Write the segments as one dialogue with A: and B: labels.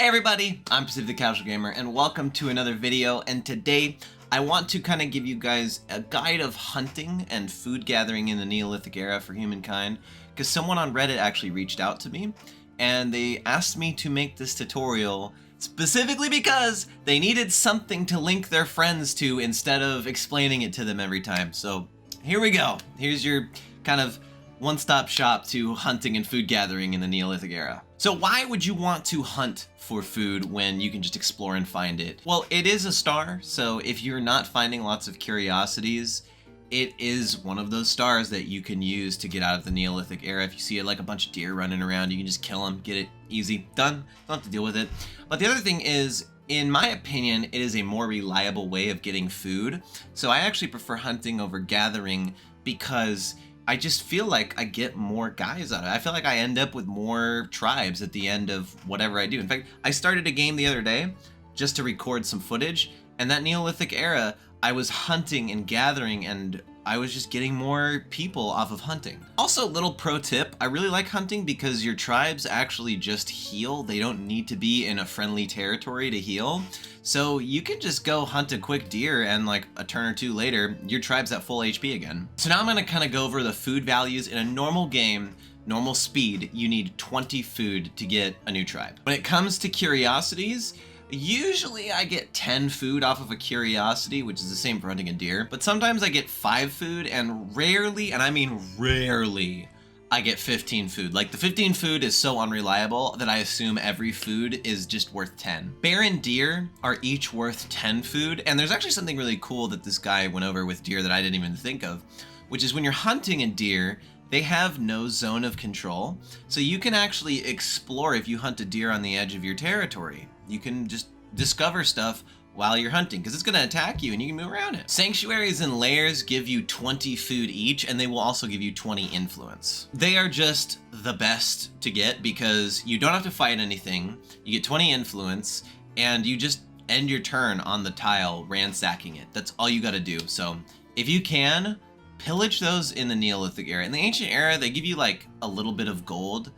A: Hey everybody, I'm Pacific the Casual Gamer and welcome to another video, and today I want to kind of give you guys a guide of hunting and food gathering in the Neolithic Era for humankind, because someone on Reddit actually reached out to me and they asked me to make this tutorial specifically because they needed something to link their friends to instead of explaining it to them every time. So here we go. Here's your kind of one-stop shop to hunting and food gathering in the Neolithic Era. So why would you want to hunt for food when you can just explore and find it? Well, it is a star, so if you're not finding lots of curiosities, it is one of those stars that you can use to get out of the Neolithic Era. If you see like a bunch of deer running around, you can just kill them, get it easy, done, don't have to deal with it. But the other thing is, in my opinion, it is a more reliable way of getting food. So I actually prefer hunting over gathering because I just feel like I get more guys out of it. I feel like I end up with more tribes at the end of whatever I do. In fact, I started a game the other day just to record some footage, and that Neolithic Era, I was hunting and gathering, and I was just getting more people off of hunting. Also, little pro tip, I really like hunting because your tribes actually just heal. They don't need to be in a friendly territory to heal. So you can just go hunt a quick deer and like a turn or two later, your tribe's at full HP again. So now I'm gonna kind of go over the food values. In a normal game, normal speed, you need 20 food to get a new tribe. When it comes to curiosities, usually I get 10 food off of a curiosity, which is the same for hunting a deer, but sometimes I get 5 food, and rarely, and I mean rarely, I get 15 food. Like, the 15 food is so unreliable that I assume every food is just worth 10. Bear and deer are each worth 10 food, and there's actually something really cool that this guy went over with deer that I didn't even think of, which is when you're hunting a deer, they have no zone of control, so you can actually explore if you hunt a deer on the edge of your territory. You can just discover stuff while you're hunting, because it's going to attack you and you can move around it. Sanctuaries and lairs give you 20 food each, and they will also give you 20 influence. They are just the best to get because you don't have to fight anything, you get 20 influence, and you just end your turn on the tile ransacking it. That's all you got to do. So if you can, pillage those in the Neolithic Era. In the Ancient Era, they give you like a little bit of gold,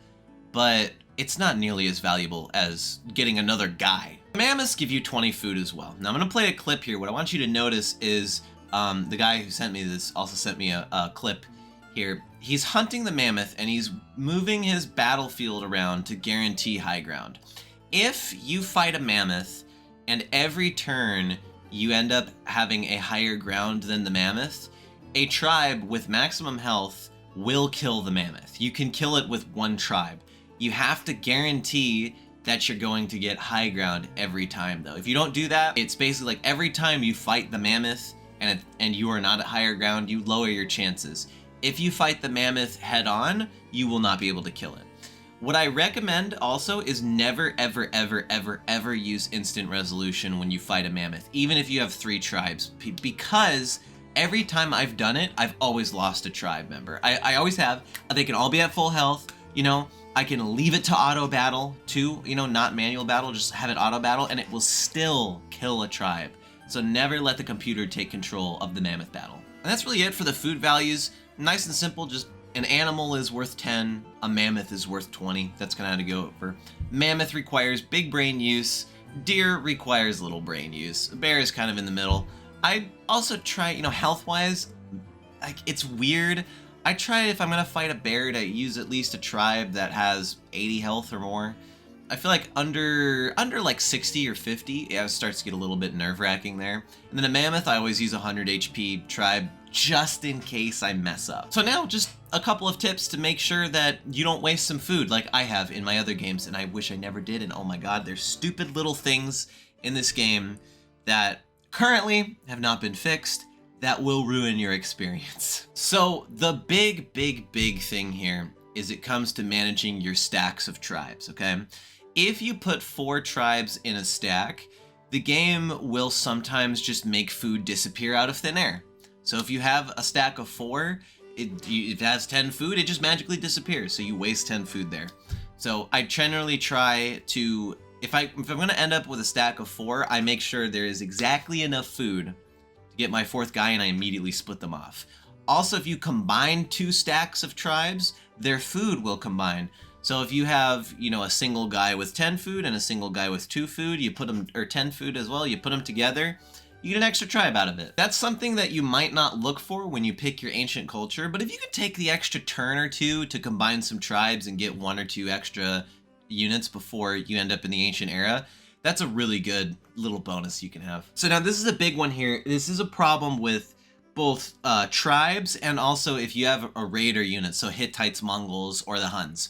A: but it's not nearly as valuable as getting another guy. Mammoths give you 20 food as well. Now I'm gonna play a clip here. What I want you to notice is the guy who sent me this also sent me a clip here. He's hunting the mammoth and he's moving his battlefield around to guarantee high ground. If you fight a mammoth and every turn you end up having a higher ground than the mammoth, a tribe with maximum health will kill the mammoth. You can kill it with one tribe. You have to guarantee that you're going to get high ground every time, though. If you don't do that, it's basically like every time you fight the mammoth and you are not at higher ground, you lower your chances. If you fight the mammoth head on, you will not be able to kill it. What I recommend also is never, ever, ever, ever, ever use instant resolution when you fight a mammoth, even if you have 3 tribes, because every time I've done it, I've always lost a tribe member. I always have. They can all be at full health, you know. I can leave it to auto battle too, you know, not manual battle, just have it auto battle, and it will still kill a tribe. So never let the computer take control of the mammoth battle. And that's really it for the food values. Nice and simple, just an animal is worth 10, a mammoth is worth 20. That's kind of how to go over. Mammoth requires big brain use, deer requires little brain use. A bear is kind of in the middle. I also try, you know, health-wise, like, it's weird. I try, if I'm gonna fight a bear, to use at least a tribe that has 80 health or more. I feel like under like 60 or 50, yeah, it starts to get a little bit nerve-wracking there. And then a mammoth, I always use a 100 HP tribe just in case I mess up. So now, just a couple of tips to make sure that you don't waste some food like I have in my other games, and I wish I never did, and oh my god, there's stupid little things in this game that currently have not been fixed that will ruin your experience. So the big thing here is it comes to managing your stacks of tribes, okay? If you put 4 tribes in a stack, the game will sometimes just make food disappear out of thin air. So if you have a stack of 4, if it has 10 food, it just magically disappears, so you waste 10 food there. So I generally try to, if I'm gonna end up with a stack of 4, I make sure there is exactly enough food to get my 4th guy, and I immediately split them off. Also, if you combine 2 stacks of tribes, their food will combine. So if you have, you know, a single guy with 10 food and a single guy with 2 food, you put them, or 10 food as well, you put them together, you get an extra tribe out of it. That's something that you might not look for when you pick your ancient culture, but if you could take the extra turn or two to combine some tribes and get 1 or 2 extra units before you end up in the ancient era, that's a really good little bonus you can have. So now this is a big one here. This is a problem with both tribes and also if you have a raider unit, so Hittites, Mongols, or the Huns.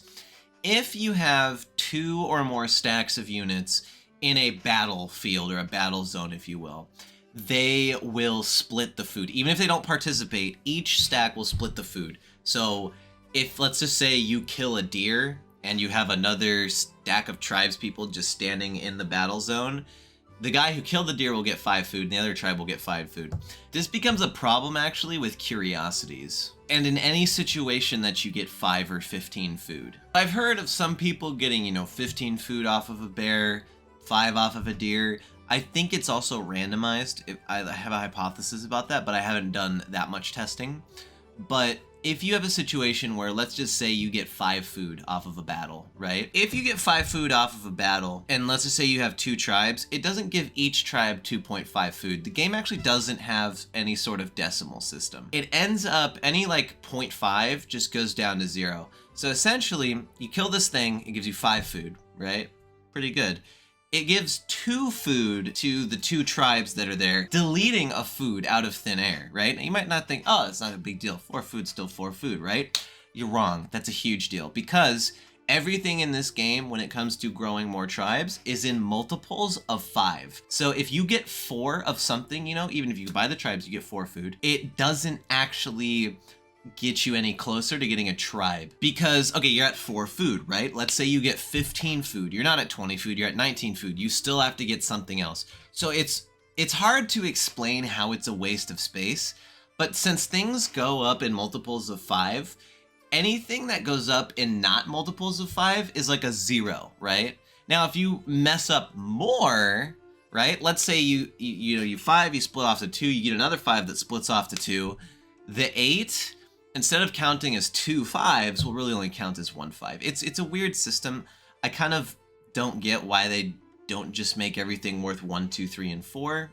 A: If you have 2 or more stacks of units in a battlefield or a battle zone, if you will, they will split the food. Even if they don't participate, each stack will split the food. So if, let's just say you kill a deer and you have another stack of tribes people just standing in the battle zone, the guy who killed the deer will get 5 food and the other tribe will get 5 food. This becomes a problem actually with curiosities. And in any situation that you get 5 or 15 food. I've heard of some people getting, you know, 15 food off of a bear, 5 off of a deer. I think it's also randomized. I have a hypothesis about that, but I haven't done that much testing. But if you have a situation where, let's just say you get 5 food off of a battle, right? If you get 5 food off of a battle, and let's just say you have 2 tribes, it doesn't give each tribe 2.5 food. The game actually doesn't have any sort of decimal system. It ends up, any like 0.5 just goes down to 0. So essentially, you kill this thing, it gives you 5 food, right? Pretty good. It gives 2 food to the 2 tribes that are there, deleting a food out of thin air, right? You might not think, oh, it's not a big deal. 4 food's still 4 food, right? You're wrong. That's a huge deal because everything in this game, when it comes to growing more tribes, is in multiples of 5. So if you get 4 of something, you know, even if you buy the tribes, you get 4 food, it doesn't actually get you any closer to getting a tribe because, okay, you're at 4 food, right? Let's say you get 15 food. You're not at 20 food, you're at 19 food. You still have to get something else. So it's hard to explain how it's a waste of space, but since things go up in multiples of 5, anything that goes up in not multiples of 5 is like a 0, right? Now, if you mess up more, right? Let's say you 5, you split off to 2, you get another 5 that splits off to 2. The 8, instead of counting as 2 5s, will really only count as 1 5. It's a weird system. I kind of don't get why they don't just make everything worth 1, 2, 3, and 4.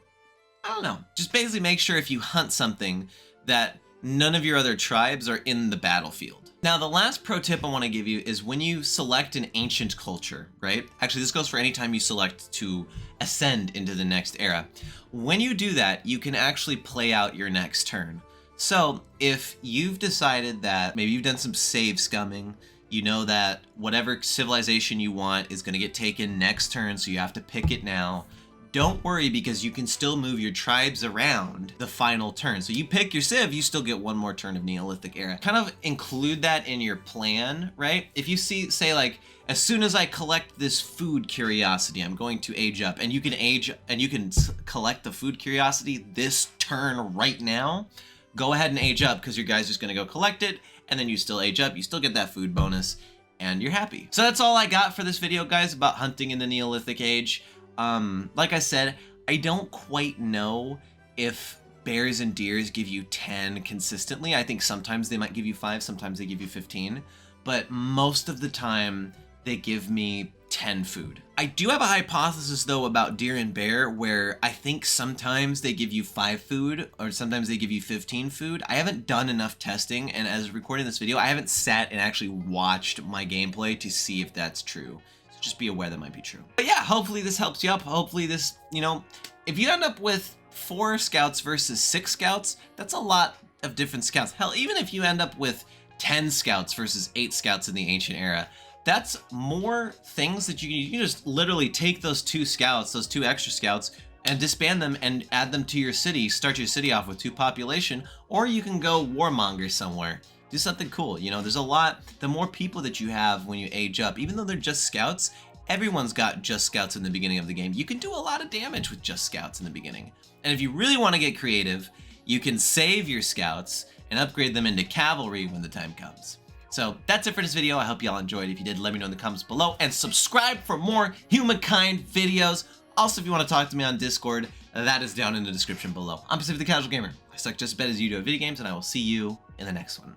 A: I don't know. Just basically make sure if you hunt something that none of your other tribes are in the battlefield. Now, the last pro tip I want to give you is when you select an ancient culture, right? Actually, this goes for any time you select to ascend into the next era. When you do that, you can actually play out your next turn. So if you've decided that maybe you've done some save scumming, you know that whatever civilization you want is going to get taken next turn, so you have to pick it now. Don't worry because you can still move your tribes around the final turn. So you pick your civ, you still get 1 more turn of Neolithic Era. Kind of include that in your plan, right? If you say like, as soon as I collect this food curiosity, I'm going to age up, and you can collect the food curiosity this turn right now. Go ahead and age up because your guy's just going to go collect it, and then you still age up, you still get that food bonus, and you're happy. So that's all I got for this video, guys, about hunting in the Neolithic Age. Like I said, I don't quite know if bears and deers give you 10 consistently. I think sometimes they might give you 5, sometimes they give you 15, but most of the time they give me 10 food. I do have a hypothesis though about deer and bear where I think sometimes they give you 5 food or sometimes they give you 15 food. I haven't done enough testing, and as recording this video, I haven't sat and actually watched my gameplay to see if that's true. So just be aware that might be true. But yeah, hopefully this helps you up. Hopefully this, you know, if you end up with 4 scouts versus 6 scouts, that's a lot of different scouts. Hell, even if you end up with 10 scouts versus 8 scouts in the ancient era, that's more things that you can just literally take those 2 scouts, those 2 extra scouts, and disband them and add them to your city, start your city off with 2 population, or you can go warmonger somewhere. Do something cool, you know, there's a lot, the more people that you have when you age up, even though they're just scouts, everyone's got just scouts in the beginning of the game. You can do a lot of damage with just scouts in the beginning. And if you really want to get creative, you can save your scouts and upgrade them into cavalry when the time comes. So that's it for this video. I hope y'all enjoyed. If you did, let me know in the comments below, and subscribe for more Humankind videos. Also, if you want to talk to me on Discord, that is down in the description below. I'm Pacific the Casual Gamer. I suck just as bad as you do at video games, and I will see you in the next one.